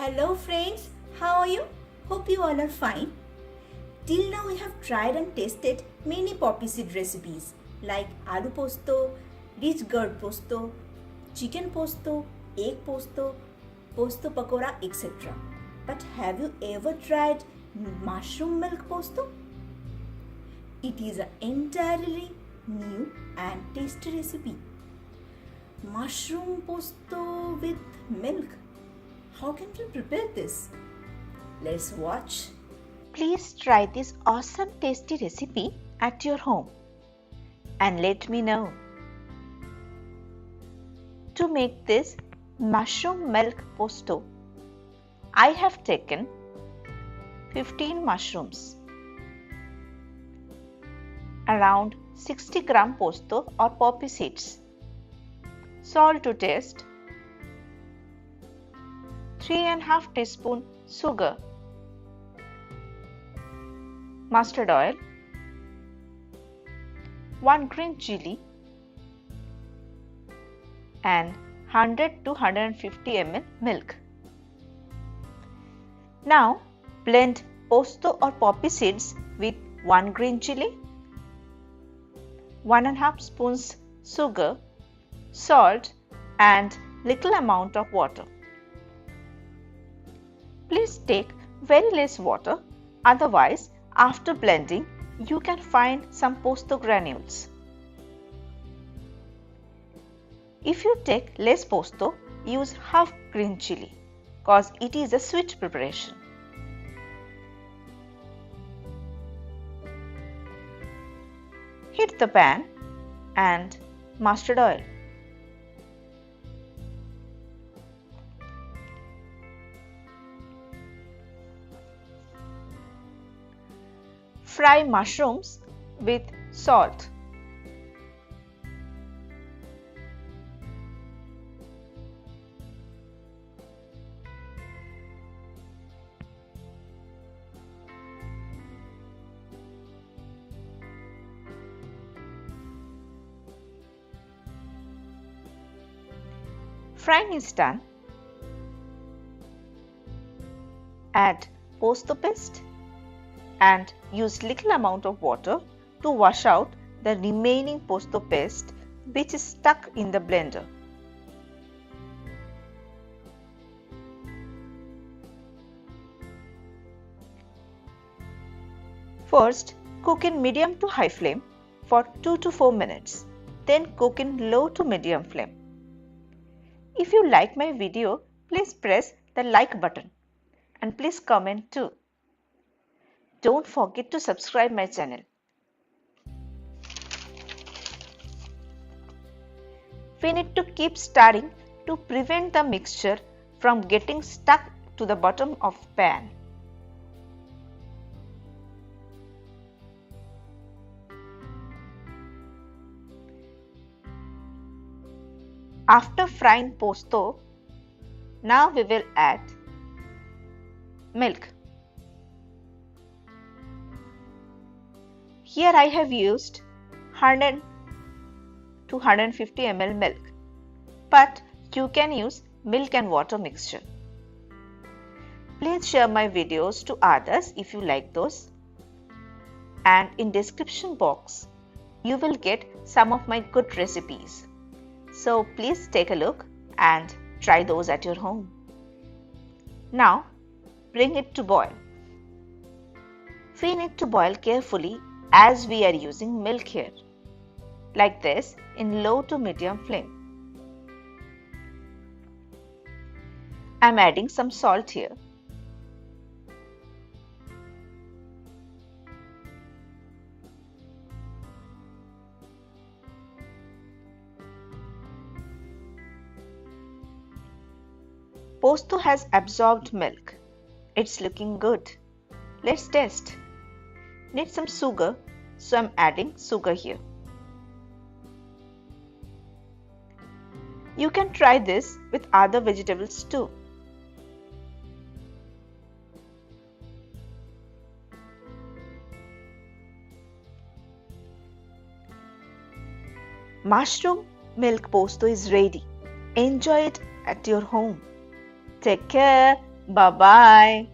Hello friends, how are you? Hope you all are fine. Till now we have tried and tested many poppy seed recipes like aloo posto, rich gourd posto, chicken posto, egg posto, posto pakora, etc. But have you ever tried mushroom milk posto? It is an entirely new and tasty recipe. Mushroom posto with milk. How can we prepare this? Let's watch. Please try this awesome tasty recipe at your home and let me know. To make this mushroom milk posto, I have taken 15 mushrooms, around 60 gram posto or poppy seeds, salt to taste, 3.5 teaspoon sugar, mustard oil, 1 green chili and 100 to 150 ml milk. Now blend posto or poppy seeds with 1 green chili, 1.5 spoons sugar, salt and little amount of water. Please take very less water, otherwise after blending you can find some posto granules. If you take less posto, use half green chili cause it is a sweet preparation. Heat the pan and mustard oil. Fry mushrooms with salt. Frying is done. Add posto paste and use little amount of water to wash out the remaining posto paste which is stuck in the blender. First, cook in medium to high flame for 2 to 4 minutes. Then cook in low to medium flame. If you like my video, please press the like button and please comment too. Don't forget to subscribe my channel. We need to keep stirring to prevent the mixture from getting stuck to the bottom of pan. After frying posto, now we will add milk. Here I have used 100 to 150 ml milk, but you can use milk and water mixture. Please share my videos to others if you like those. And in description box, you will get some of my good recipes. So please take a look and try those at your home. Now bring it to boil. We need to boil carefully as we are using milk here, like this in low to medium flame. I am adding some salt here. Posto has absorbed milk. It's looking good. Let's test. Need some sugar, so I'm adding sugar here. You can try this with other vegetables too. Mushroom milk posto is ready. Enjoy it at your home. Take care. Bye-bye.